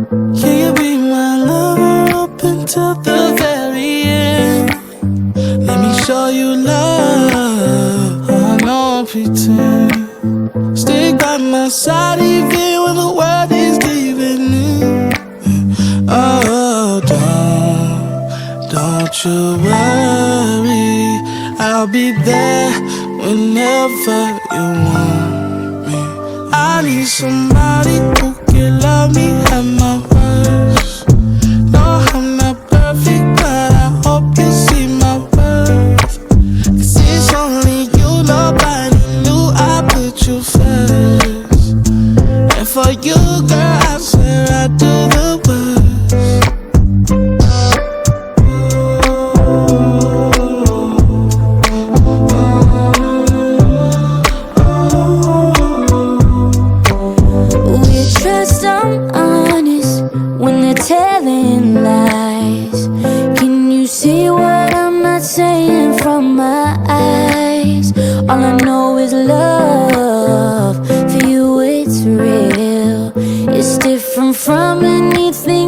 Can you be my lover up until the very end? Let me show you love, I don't pretend. Stick by my side even when the world is giving in. Oh, don't you worry, I'll be there whenever you want me. I need somebody who can love me at my worst. No, I'm not perfect, but I hope you see my worth. 'Cause it's only you, nobody knew I put you first. And for you, girl, I swear I do the worst. Telling lies. Can you see what I'm not saying from my eyes? All I know is love. For you it's real. It's different from anything